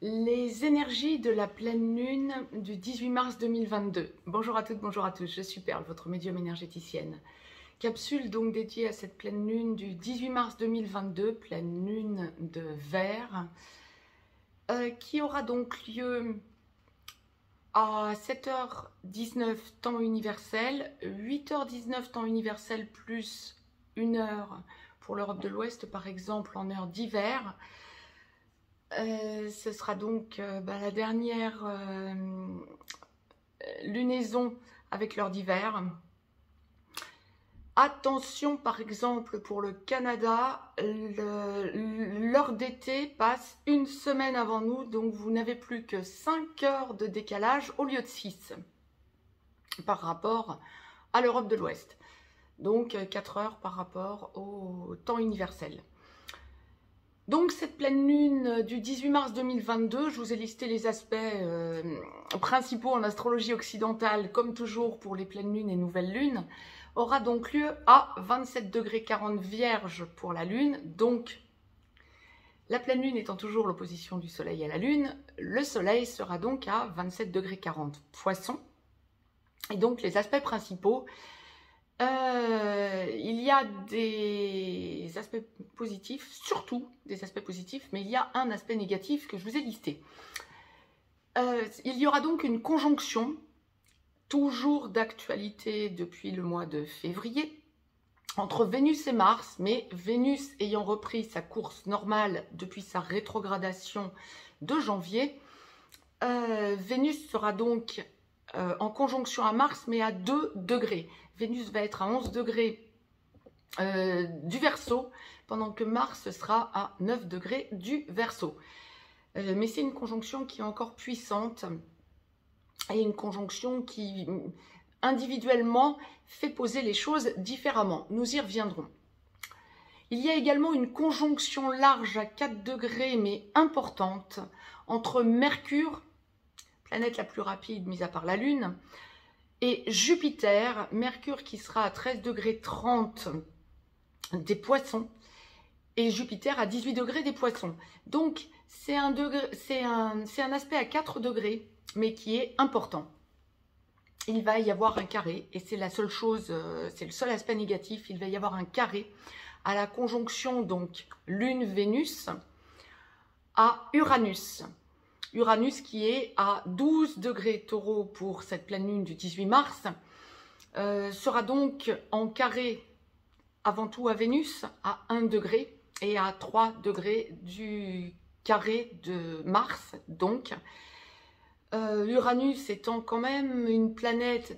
Les énergies de la pleine lune du 18 mars 2022. Bonjour à toutes, bonjour à tous, je suis Perle, votre médium énergéticienne. Capsule donc dédiée à cette pleine lune du 18 mars 2022, pleine lune de Verre, qui aura donc lieu à 7h19 temps universel, 8h19 temps universel plus 1 heure pour l'Europe de l'Ouest par exemple en heure d'hiver. Ce sera donc la dernière lunaison avec l'heure d'hiver. Attention par exemple pour le Canada, l'heure d'été passe une semaine avant nous, donc vous n'avez plus que 5 heures de décalage au lieu de 6 par rapport à l'Europe de l'Ouest. Donc 4 heures par rapport au temps universel. Donc cette pleine lune du 18 mars 2022, je vous ai listé les aspects principaux en astrologie occidentale, comme toujours pour les pleines lunes et nouvelles lunes, aura donc lieu à 27°40 Vierge pour la lune. Donc la pleine lune étant toujours l'opposition du soleil à la lune, le soleil sera donc à 27°40 Poisson. Et donc les aspects principaux, il y a des aspects positifs, surtout des aspects positifs, mais il y a un aspect négatif que je vous ai listé. Il y aura donc une conjonction, toujours d'actualité depuis le mois de février, entre Vénus et Mars, mais Vénus ayant repris sa course normale depuis sa rétrogradation de janvier. Vénus sera donc en conjonction à Mars, mais à 2 degrés. Vénus va être à 11 degrés du Verseau, pendant que Mars sera à 9 degrés du Verseau. Mais c'est une conjonction qui est encore puissante, et une conjonction qui, individuellement, fait poser les choses différemment. Nous y reviendrons. Il y a également une conjonction large à 4 degrés, mais importante, entre Mercure, planète la plus rapide, mis à part la Lune, et Jupiter, Mercure qui sera à 13°30 des Poissons, et Jupiter à 18 degrés des Poissons. Donc, c'est un aspect à 4 degrés, mais qui est important. Il va y avoir un carré, et c'est la seule chose, c'est le seul aspect négatif, il va y avoir un carré à la conjonction, donc, Lune-Vénus à Uranus. Uranus qui est à 12 degrés Taureau pour cette pleine lune du 18 mars, sera donc en carré avant tout à Vénus à 1 degré et à 3 degrés du carré de Mars. Donc, Uranus étant quand même une planète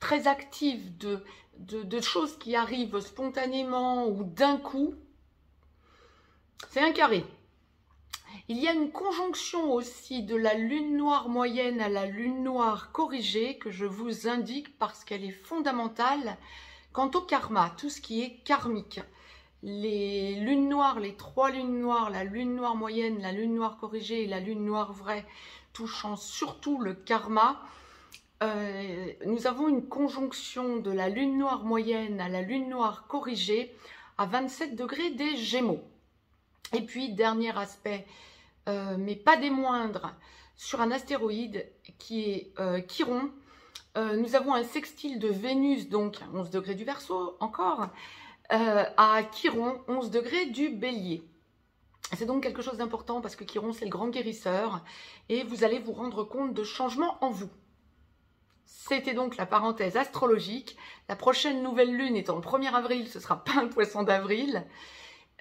très active de choses qui arrivent spontanément ou d'un coup, c'est un carré. Il y a une conjonction aussi de la lune noire moyenne à la lune noire corrigée que je vous indique parce qu'elle est fondamentale quant au karma, tout ce qui est karmique. Les lunes noires, les 3 lunes noires, la lune noire moyenne, la lune noire corrigée et la lune noire vraie, touchant surtout le karma, nous avons une conjonction de la lune noire moyenne à la lune noire corrigée à 27 degrés des Gémeaux. Et puis, dernier aspect, mais pas des moindres, sur un astéroïde qui est Chiron, nous avons un sextile de Vénus, donc à 11 degrés du Verseau, encore, à Chiron, 11 degrés du Bélier. C'est donc quelque chose d'important parce que Chiron, c'est le grand guérisseur, et vous allez vous rendre compte de changements en vous. C'était donc la parenthèse astrologique. La prochaine nouvelle lune étant le 1er avril, ce ne sera pas un poisson d'avril.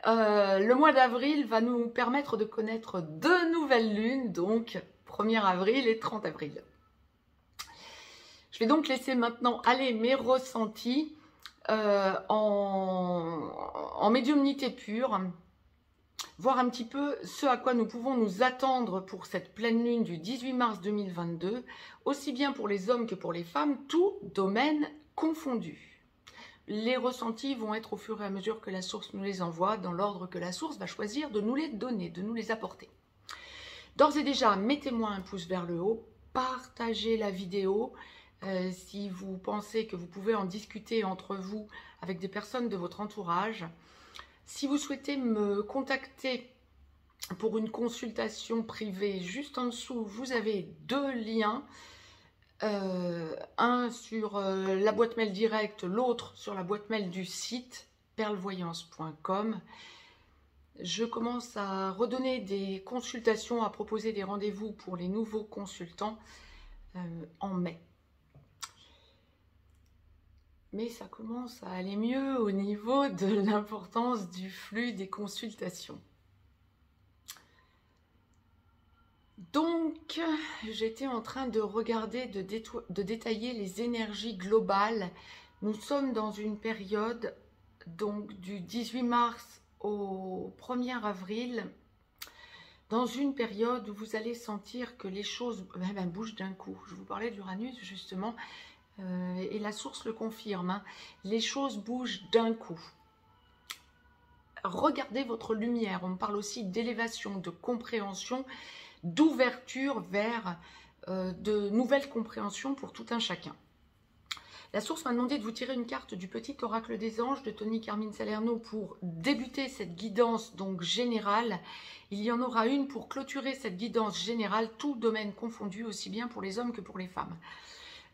Le mois d'avril va nous permettre de connaître 2 nouvelles lunes, donc 1er avril et 30 avril. Je vais donc laisser maintenant aller mes ressentis en médiumnité pure, voir un petit peu ce à quoi nous pouvons nous attendre pour cette pleine lune du 18 mars 2022, aussi bien pour les hommes que pour les femmes, tout domaine confondu. Les ressentis vont être au fur et à mesure que la source nous les envoie, dans l'ordre que la source va choisir de nous les donner, de nous les apporter. D'ores et déjà, mettez-moi un pouce vers le haut, partagez la vidéo. Si vous pensez que vous pouvez en discuter entre vous avec des personnes de votre entourage. Si vous souhaitez me contacter pour une consultation privée, juste en dessous, vous avez 2 liens. Un sur la boîte mail directe, l'autre sur la boîte mail du site perlevoyance.com. Je commence à redonner des consultations, à proposer des rendez-vous pour les nouveaux consultants en mai. Mais ça commence à aller mieux au niveau de l'importance du flux des consultations. Donc, j'étais en train de regarder, de détailler les énergies globales. Nous sommes dans une période, donc du 18 mars au 1er avril, dans une période où vous allez sentir que les choses bougent d'un coup. Je vous parlais d'Uranus justement, et la source le confirme, hein. Les choses bougent d'un coup. Regardez votre lumière, on parle aussi d'élévation, de compréhension, d'ouverture vers de nouvelles compréhensions pour tout un chacun. La source m'a demandé de vous tirer une carte du petit oracle des anges de Tony Carmine Salerno pour débuter cette guidance donc générale. Il y en aura une pour clôturer cette guidance générale, tout domaine confondu, aussi bien pour les hommes que pour les femmes.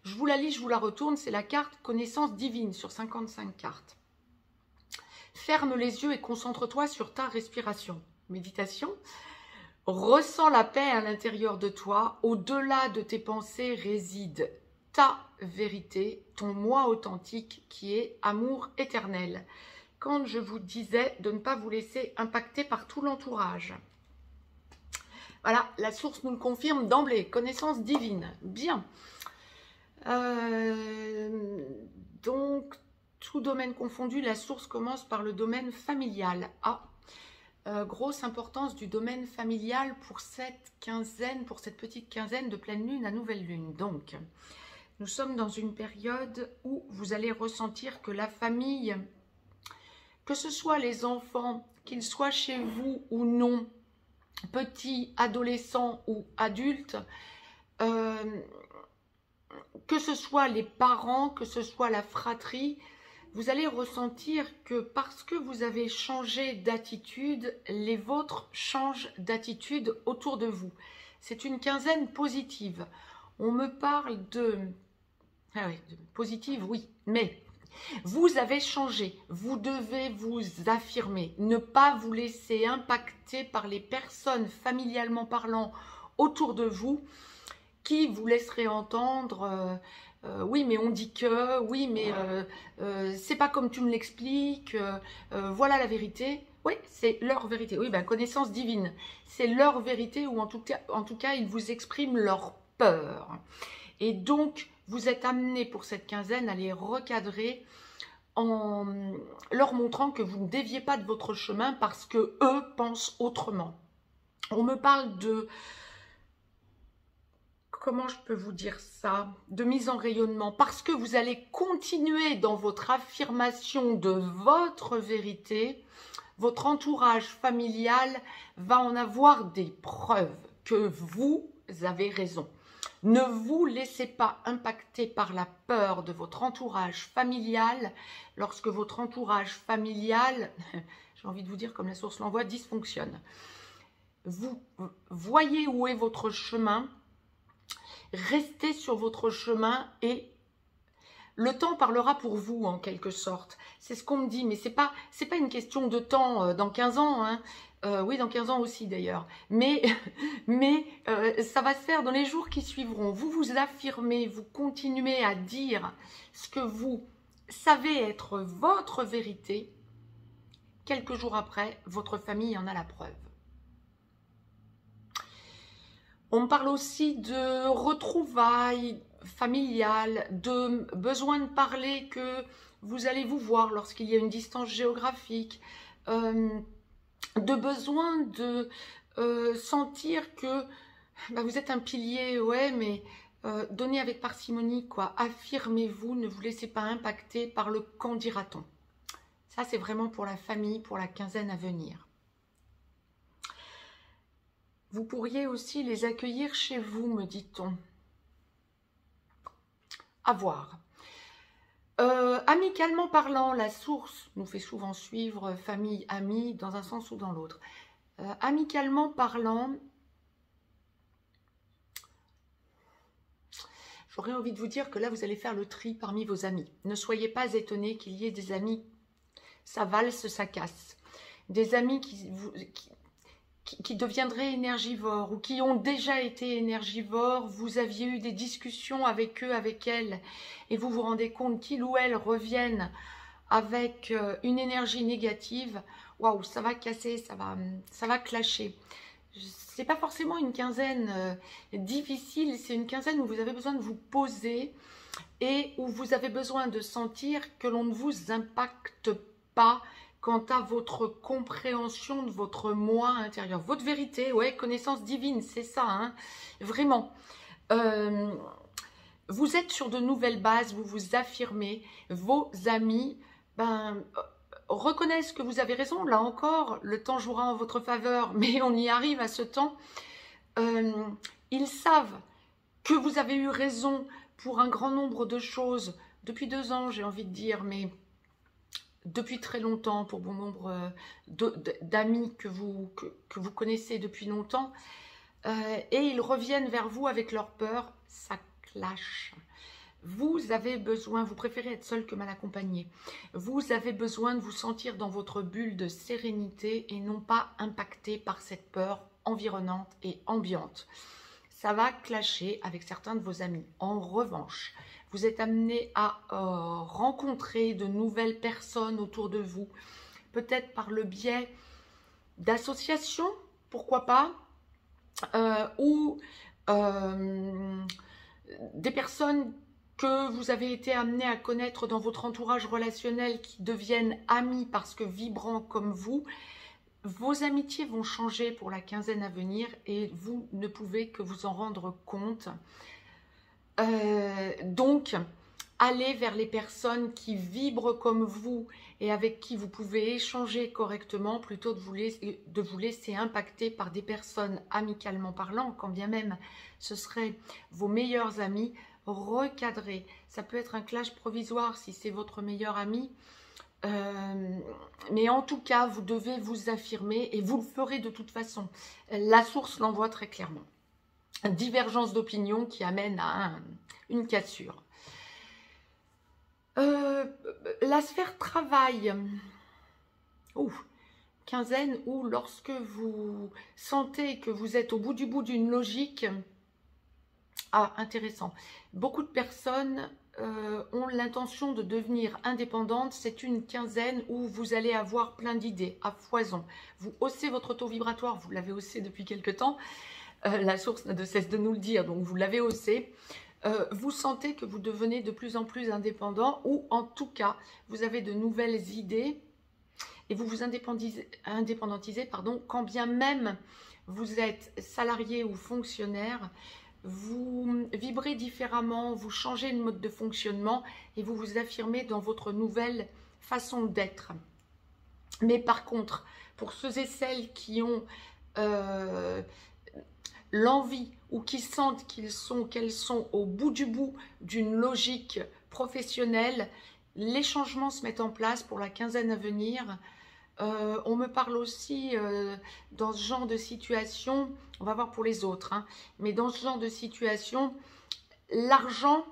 Je vous la lis, je vous la retourne, c'est la carte connaissance divine sur 55 cartes. Ferme les yeux et concentre-toi sur ta respiration. Méditation. Ressens la paix à l'intérieur de toi. Au-delà de tes pensées réside ta vérité, ton moi authentique qui est amour éternel. Quand je vous disais de ne pas vous laisser impacter par tout l'entourage. Voilà, la source nous le confirme d'emblée. Connaissance divine. Bien. Donc, tout domaine confondu, la source commence par le domaine familial. Grosse importance du domaine familial pour cette quinzaine, pour cette petite quinzaine de pleine lune à nouvelle lune. Donc, nous sommes dans une période où vous allez ressentir que la famille, que ce soit les enfants, qu'ils soient chez vous ou non, petits, adolescents ou adultes, que ce soit les parents, que ce soit la fratrie, vous allez ressentir que parce que vous avez changé d'attitude, les vôtres changent d'attitude autour de vous. C'est une quinzaine positive. On me parle de... Ah oui, positive, oui, mais vous avez changé. Vous devez vous affirmer, ne pas vous laisser impacter par les personnes familialement parlant autour de vous qui vous laisseraient entendre... oui, mais on dit que, oui, mais c'est pas comme tu me l'expliques, voilà la vérité. Oui, c'est leur vérité. Oui, ben, connaissance divine. C'est leur vérité ou en tout cas, ils vous expriment leur peur. Et donc, vous êtes amenés pour cette quinzaine à les recadrer en leur montrant que vous ne déviez pas de votre chemin parce que eux pensent autrement. On me parle de... Comment je peux vous dire ça? De mise en rayonnement. Parce que vous allez continuer dans votre affirmation de votre vérité. Votre entourage familial va en avoir des preuves que vous avez raison. Ne vous laissez pas impacter par la peur de votre entourage familial. Lorsque votre entourage familial, j'ai envie de vous dire comme la source l'envoie, dysfonctionne. Vous voyez où est votre chemin. Restez sur votre chemin et le temps parlera pour vous en quelque sorte. C'est ce qu'on me dit, mais c'est pas une question de temps dans 15 ans. Hein. Oui, dans 15 ans aussi d'ailleurs. Mais ça va se faire dans les jours qui suivront. Vous vous affirmez, vous continuez à dire ce que vous savez être votre vérité. Quelques jours après, votre famille en a la preuve. On parle aussi de retrouvailles familiales, de besoin de parler que vous allez vous voir lorsqu'il y a une distance géographique, de besoin de sentir que vous êtes un pilier, ouais, mais donnez avec parcimonie, quoi. Affirmez-vous, ne vous laissez pas impacter par le qu'en dira-t-on. Ça, c'est vraiment pour la famille, pour la quinzaine à venir. Vous pourriez aussi les accueillir chez vous, me dit-on. À voir. Amicalement parlant, la source nous fait souvent suivre famille, amis, dans un sens ou dans l'autre. Amicalement parlant, j'aurais envie de vous dire que là, vous allez faire le tri parmi vos amis. Ne soyez pas étonnés qu'il y ait des amis, ça valse, ça casse. Des amis qui deviendraient énergivores ou qui ont déjà été énergivores, vous aviez eu des discussions avec eux, avec elles, et vous vous rendez compte qu'ils ou elles reviennent avec une énergie négative. Waouh, ça va casser, ça va clasher. C'est pas forcément une quinzaine difficile, c'est une quinzaine où vous avez besoin de vous poser et où vous avez besoin de sentir que l'on ne vous impacte pas quant à votre compréhension de votre moi intérieur. Votre vérité, ouais, connaissance divine, c'est ça, hein, vraiment. Vous êtes sur de nouvelles bases, vous vous affirmez, vos amis reconnaissent que vous avez raison. Là encore, le temps jouera en votre faveur, mais on y arrive à ce temps. Ils savent que vous avez eu raison pour un grand nombre de choses, depuis 2 ans, j'ai envie de dire, mais depuis très longtemps, pour bon nombre d'amis que vous connaissez depuis longtemps, et ils reviennent vers vous avec leur peur, ça clash. Vous avez besoin, vous préférez être seul que mal accompagné, vous avez besoin de vous sentir dans votre bulle de sérénité et non pas impacté par cette peur environnante et ambiante. Ça va clasher avec certains de vos amis. En revanche, vous êtes amené à rencontrer de nouvelles personnes autour de vous, peut-être par le biais d'associations, pourquoi pas, ou des personnes que vous avez été amené à connaître dans votre entourage relationnel qui deviennent amis parce que vibrants comme vous. Vos amitiés vont changer pour la quinzaine à venir et vous ne pouvez que vous en rendre compte. Donc, allez vers les personnes qui vibrent comme vous et avec qui vous pouvez échanger correctement plutôt de vous laisser impacter par des personnes amicalement parlant, quand bien même ce seraient vos meilleurs amis. Recadrez. Ça peut être un clash provisoire si c'est votre meilleur ami. Mais en tout cas, vous devez vous affirmer et vous le ferez de toute façon. La source l'envoie très clairement. Divergence d'opinion qui amène à une cassure. La sphère travail. Quinzaine où lorsque vous sentez que vous êtes au bout d'une logique. Ah, intéressant. Beaucoup de personnes ont l'intention de devenir indépendantes. C'est une quinzaine où vous allez avoir plein d'idées à foison. Vous haussez votre taux vibratoire, vous l'avez haussé depuis quelque temps. La source n'a de cesse de nous le dire, donc vous l'avez haussé. Vous sentez que vous devenez de plus en plus indépendant ou en tout cas, vous avez de nouvelles idées et vous vous indépendantisez, pardon, quand bien même vous êtes salarié ou fonctionnaire. Vous vibrez différemment, vous changez de mode de fonctionnement et vous vous affirmez dans votre nouvelle façon d'être. Mais par contre, pour ceux et celles qui ont l'envie ou qui sentent qu'elles sont au bout du bout d'une logique professionnelle, les changements se mettent en place pour la quinzaine à venir. On me parle aussi dans ce genre de situation, on va voir pour les autres, hein, mais dans ce genre de situation, l'argent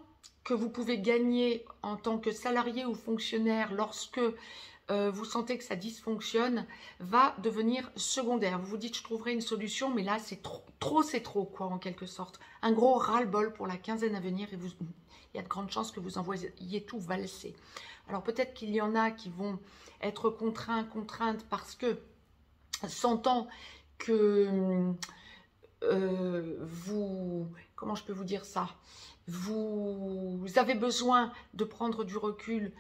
que vous pouvez gagner en tant que salarié ou fonctionnaire lorsque vous sentez que ça dysfonctionne, va devenir secondaire. Vous vous dites, je trouverai une solution, mais là, c'est trop, c'est trop, quoi, en quelque sorte. Un gros ras-le-bol pour la quinzaine à venir, et il y a de grandes chances que vous envoyiez tout valser. Alors, peut-être qu'il y en a qui vont être contraintes parce que, sentant que comment je peux vous dire ça, vous avez besoin de prendre du recul,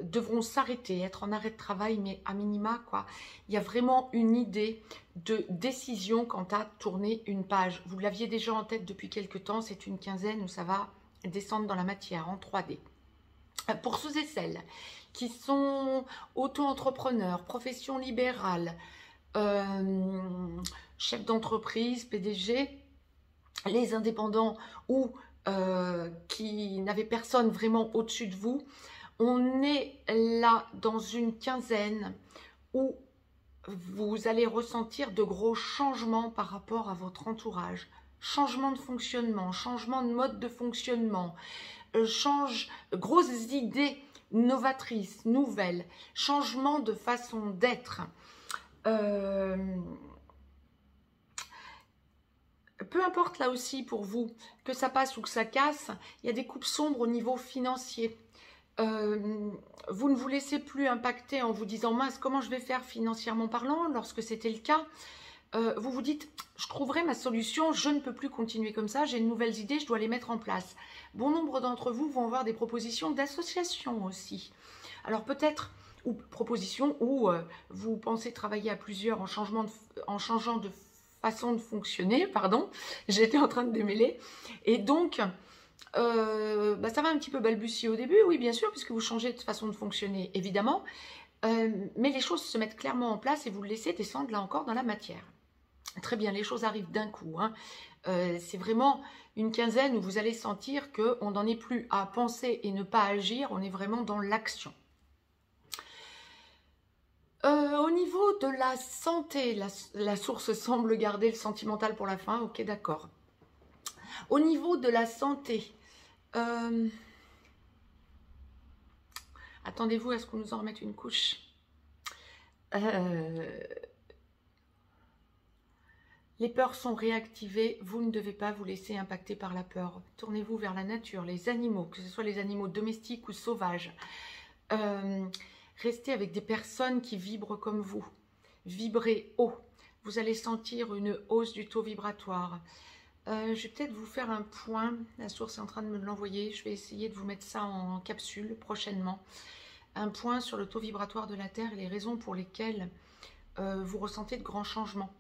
devront s'arrêter, être en arrêt de travail, mais à minima, quoi. Il y a vraiment une idée de décision quant à tourner une page. Vous l'aviez déjà en tête depuis quelques temps, c'est une quinzaine où ça va descendre dans la matière en 3D. Pour ceux et celles qui sont auto-entrepreneurs, profession libérale, chef d'entreprise, PDG, les indépendants ou qui n'avaient personne vraiment au-dessus de vous, on est là dans une quinzaine où vous allez ressentir de gros changements par rapport à votre entourage. Changement de fonctionnement, changement de mode de fonctionnement, grosses idées novatrices, nouvelles, changement de façon d'être. Peu importe là aussi pour vous, que ça passe ou que ça casse, il y a des coupes sombres au niveau financier. Vous ne vous laissez plus impacter en vous disant « mince, comment je vais faire financièrement parlant ?» Lorsque c'était le cas, vous vous dites « je trouverai ma solution, je ne peux plus continuer comme ça, j'ai de nouvelles idées, je dois les mettre en place ». Bon nombre d'entre vous vont avoir des propositions d'associations aussi. Alors peut-être, ou propositions où vous pensez travailler à plusieurs en changeant de façon de fonctionner, pardon, j'étais en train de démêler, et donc ça va un petit peu balbutier au début, oui bien sûr, puisque vous changez de façon de fonctionner, évidemment, mais les choses se mettent clairement en place et vous le laissez descendre là encore dans la matière. Très bien, les choses arrivent d'un coup, hein. C'est vraiment une quinzaine où vous allez sentir qu'on n'en est plus à penser et ne pas agir, on est vraiment dans l'action. Au niveau de la santé, la source semble garder le sentimental pour la fin, ok d'accord. Au niveau de la santé, attendez-vous à ce qu'on nous en remette une couche. Les peurs sont réactivées, vous ne devez pas vous laisser impacter par la peur. Tournez-vous vers la nature, les animaux, que ce soit les animaux domestiques ou sauvages. Restez avec des personnes qui vibrent comme vous. Vibrez haut. Vous allez sentir une hausse du taux vibratoire. Je vais peut-être vous faire un point. La source est en train de me l'envoyer. Je vais essayer de vous mettre ça en capsule prochainement. Un point sur le taux vibratoire de la Terre et les raisons pour lesquelles vous ressentez de grands changements.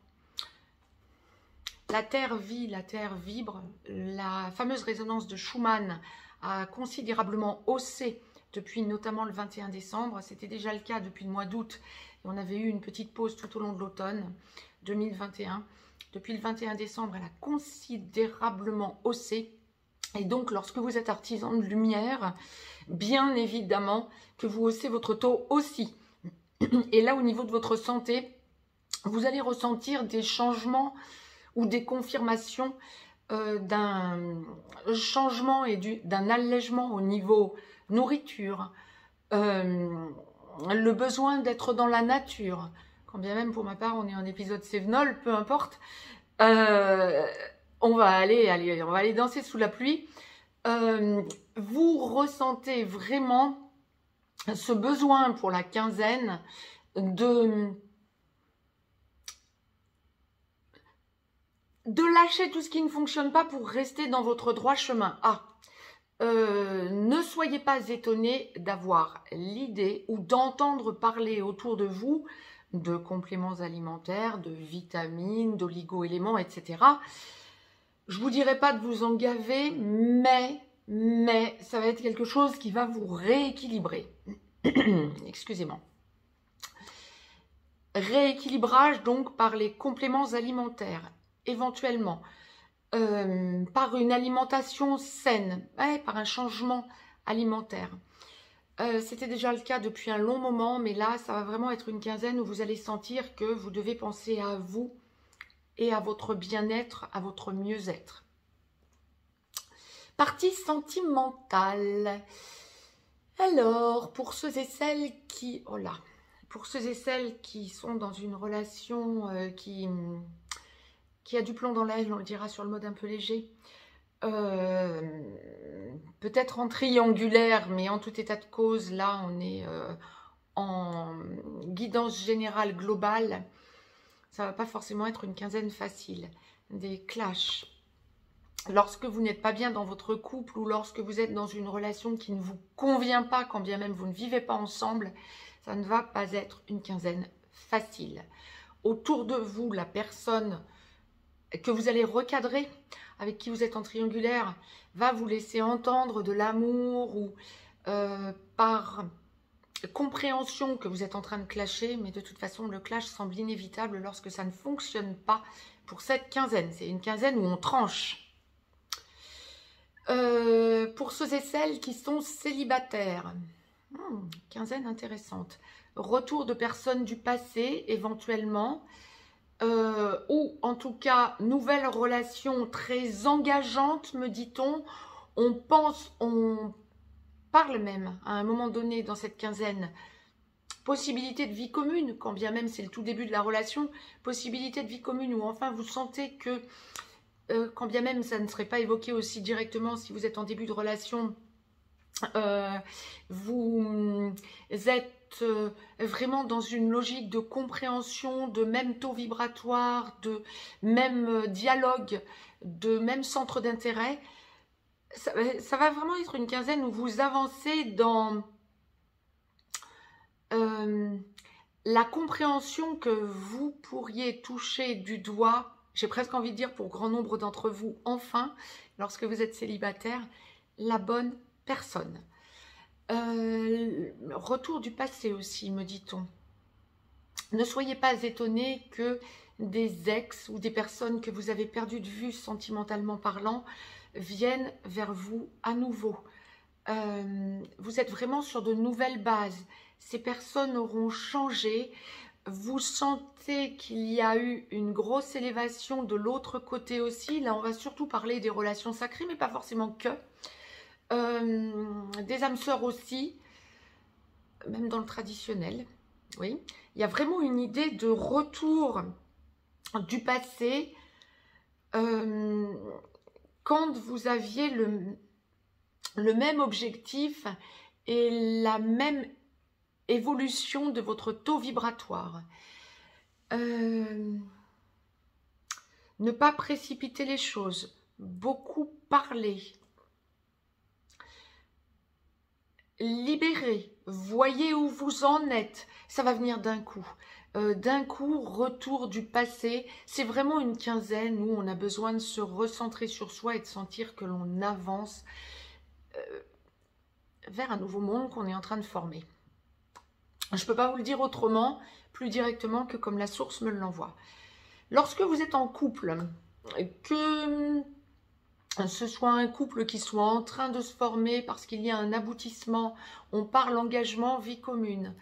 La Terre vit, la Terre vibre. La fameuse résonance de Schumann a considérablement haussé depuis notamment le 21 décembre. C'était déjà le cas depuis le mois d'août. On avait eu une petite pause tout au long de l'automne 2021. Depuis le 21 décembre, elle a considérablement haussé. Et donc, lorsque vous êtes artisan de lumière, bien évidemment que vous haussez votre taux aussi. Et là, au niveau de votre santé, vous allez ressentir des changements ou des confirmations d'un changement et d'un allègement au niveau nourriture, le besoin d'être dans la nature, quand bien même pour ma part on est en épisode Sévenol, peu importe, on va aller danser sous la pluie. Vous ressentez vraiment ce besoin pour la quinzaine de lâcher tout ce qui ne fonctionne pas pour rester dans votre droit chemin. Ne soyez pas étonnés d'avoir l'idée ou d'entendre parler autour de vous de compléments alimentaires, de vitamines, d'oligo-éléments, etc. Je ne vous dirai pas de vous en gaver, mais ça va être quelque chose qui va vous rééquilibrer. Excusez-moi. Rééquilibrage donc par les compléments alimentaires, éventuellement. Par une alimentation saine, par un changement alimentaire. C'était déjà le cas depuis un long moment, mais là, ça va vraiment être une quinzaine où vous allez sentir que vous devez penser à vous et à votre bien-être, à votre mieux-être. Partie sentimentale. Alors, pour ceux et celles qui... Oh là, pour ceux et celles qui sont dans une relation qui a du plomb dans l'aile, on le dira sur le mode un peu léger, peut-être en triangulaire, mais en tout état de cause, là on est en guidance générale globale, ça va pas forcément être une quinzaine facile. Des clashs. Lorsque vous n'êtes pas bien dans votre couple ou lorsque vous êtes dans une relation qui ne vous convient pas, quand bien même vous ne vivez pas ensemble, ça ne va pas être une quinzaine facile. Autour de vous, la personne que vous allez recadrer, avec qui vous êtes en triangulaire, va vous laisser entendre de l'amour ou par compréhension que vous êtes en train de clasher, mais de toute façon le clash semble inévitable lorsque ça ne fonctionne pas pour cette quinzaine. C'est une quinzaine où on tranche. Pour ceux et celles qui sont célibataires, quinzaine intéressante. retour de personnes du passé éventuellement, ou en tout cas nouvelle relation très engageante, me dit-on. On pense, on parle même à un moment donné dans cette quinzaine, possibilité de vie commune, quand bien même c'est le tout début de la relation, possibilité de vie commune, où enfin vous sentez que, quand bien même ça ne serait pas évoqué aussi directement si vous êtes en début de relation, vous êtes vraiment dans une logique de compréhension, de même taux vibratoire, de même dialogue, de même centre d'intérêt. Ça va vraiment être une quinzaine où vous avancez dans la compréhension que vous pourriez toucher du doigt, j'ai presque envie de dire pour grand nombre d'entre vous, enfin, lorsque vous êtes célibataire, la bonne personne. Retour du passé aussi, me dit-on. Ne soyez pas étonnés que des ex ou des personnes que vous avez perdues de vue sentimentalement parlant viennent vers vous à nouveau. Vous êtes vraiment sur de nouvelles bases. Ces personnes auront changé. Vous sentez qu'il y a eu une grosse élévation de l'autre côté aussi. Là, on va surtout parler des relations sacrées, mais pas forcément que. Des âmes sœurs aussi, même dans le traditionnel. Oui, il y a vraiment une idée de retour du passé quand vous aviez le même objectif et la même évolution de votre taux vibratoire. Ne pas précipiter les choses, beaucoup parler. Libérez, voyez où vous en êtes, ça va venir d'un coup. D'un coup, retour du passé, c'est vraiment une quinzaine où on a besoin de se recentrer sur soi et de sentir que l'on avance vers un nouveau monde qu'on est en train de former. Je ne peux pas vous le dire autrement, plus directement que comme la source me l'envoie. Lorsque vous êtes en couple, que ce soit un couple qui soit en train de se former parce qu'il y a un aboutissement, on parle engagement, vie commune,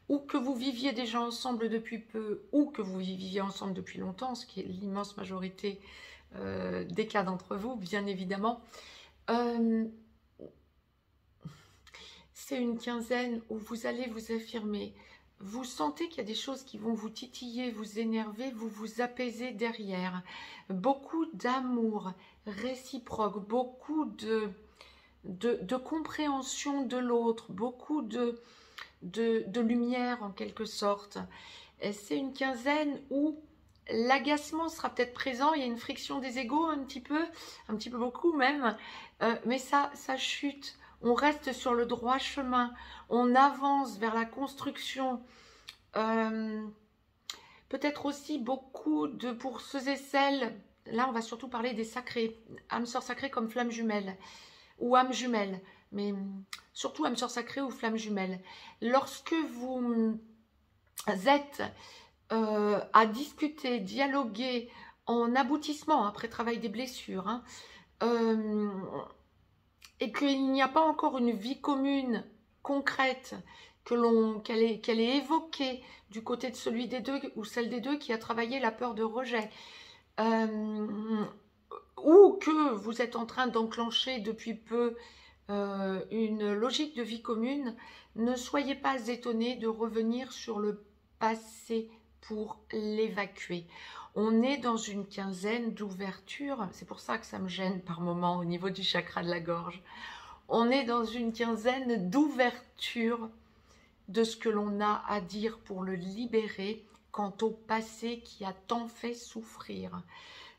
ou que vous viviez déjà ensemble depuis peu, ou que vous viviez ensemble depuis longtemps, ce qui est l'immense majorité des cas d'entre vous, bien évidemment. C'est une quinzaine où vous allez vous affirmer. Vous sentez qu'il y a des choses qui vont vous titiller, vous énerver, vous vous apaiser derrière. Beaucoup d'amour réciproque, beaucoup de compréhension de l'autre, beaucoup de lumière en quelque sorte. C'est une quinzaine où l'agacement sera peut-être présent, il y a une friction des égos un petit peu beaucoup même, mais ça chute. On reste sur le droit chemin, on avance vers la construction. Peut-être aussi beaucoup de, pour ceux et celles, là on va surtout parler des sacrés, âmes sœurs sacrées comme flammes jumelles ou âmes jumelles, mais surtout âmes sœurs sacrées ou flammes jumelles. Lorsque vous êtes à discuter, dialoguer en aboutissement après travail des blessures, hein, et qu'il n'y a pas encore une vie commune concrète qu'elle est évoquée du côté de celui des deux ou celle des deux qui a travaillé la peur de rejet, ou que vous êtes en train d'enclencher depuis peu une logique de vie commune, ne soyez pas étonnés de revenir sur le passé pour l'évacuer. On est dans une quinzaine d'ouverture, c'est pour ça que ça me gêne par moment au niveau du chakra de la gorge. On est dans une quinzaine d'ouverture de ce que l'on a à dire pour le libérer quant au passé qui a tant fait souffrir.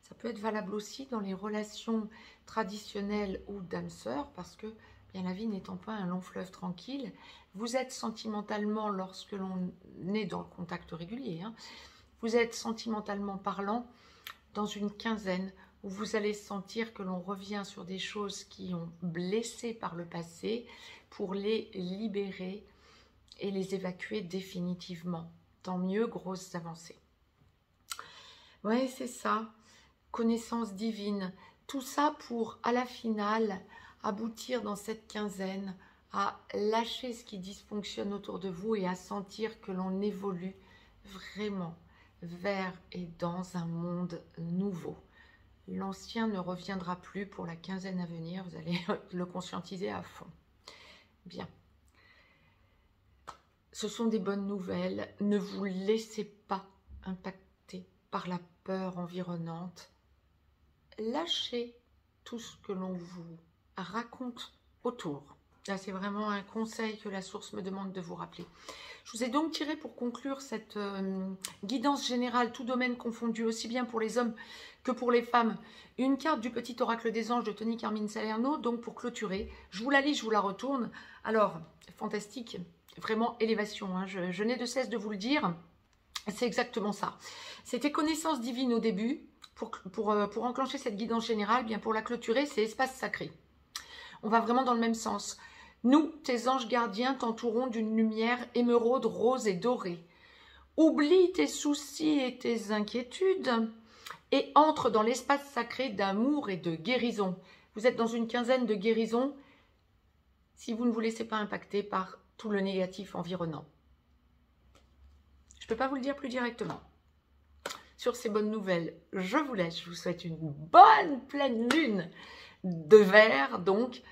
Ça peut être valable aussi dans les relations traditionnelles ou d'âme sœur, parce que bien la vie n'étant pas un long fleuve tranquille, vous êtes sentimentalement, lorsque l'on est dans le contact régulier, hein, vous êtes sentimentalement parlant dans une quinzaine où vous allez sentir que l'on revient sur des choses qui ont blessé par le passé pour les libérer et les évacuer définitivement. Tant mieux, grosses avancées. Ouais, c'est ça. Connaissance divine. Tout ça pour, à la finale, aboutir dans cette quinzaine à lâcher ce qui dysfonctionne autour de vous et à sentir que l'on évolue vraiment vers et dans un monde nouveau. L'ancien ne reviendra plus pour la quinzaine à venir, vous allez le conscientiser à fond. Bien. Ce sont des bonnes nouvelles, ne vous laissez pas impacter par la peur environnante. Lâchez tout ce que l'on vous raconte autour. Là, c'est vraiment un conseil que la source me demande de vous rappeler. Je vous ai donc tiré pour conclure cette guidance générale, tout domaine confondu, aussi bien pour les hommes que pour les femmes, une carte du petit oracle des anges de Tony Carmine Salerno. Donc pour clôturer, je vous la lis, je vous la retourne. Alors, fantastique, vraiment élévation, hein, je n'ai de cesse de vous le dire, c'est exactement ça. C'était connaissance divine au début, pour enclencher cette guidance générale, bien pour la clôturer, c'est espace sacré. On va vraiment dans le même sens. Nous, tes anges gardiens, t'entourons d'une lumière émeraude, rose et dorée. Oublie tes soucis et tes inquiétudes et entre dans l'espace sacré d'amour et de guérison. Vous êtes dans une quinzaine de guérisons si vous ne vous laissez pas impacter par tout le négatif environnant. Je ne peux pas vous le dire plus directement. Sur ces bonnes nouvelles, je vous laisse. Je vous souhaite une bonne pleine lune de verre, donc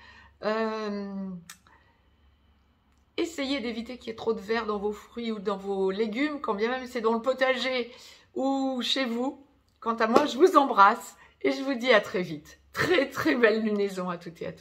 essayez d'éviter qu'il y ait trop de verre dans vos fruits ou dans vos légumes, quand bien même c'est dans le potager ou chez vous. Quant à moi, je vous embrasse et je vous dis à très vite. Très très belle lunaison à toutes et à tous.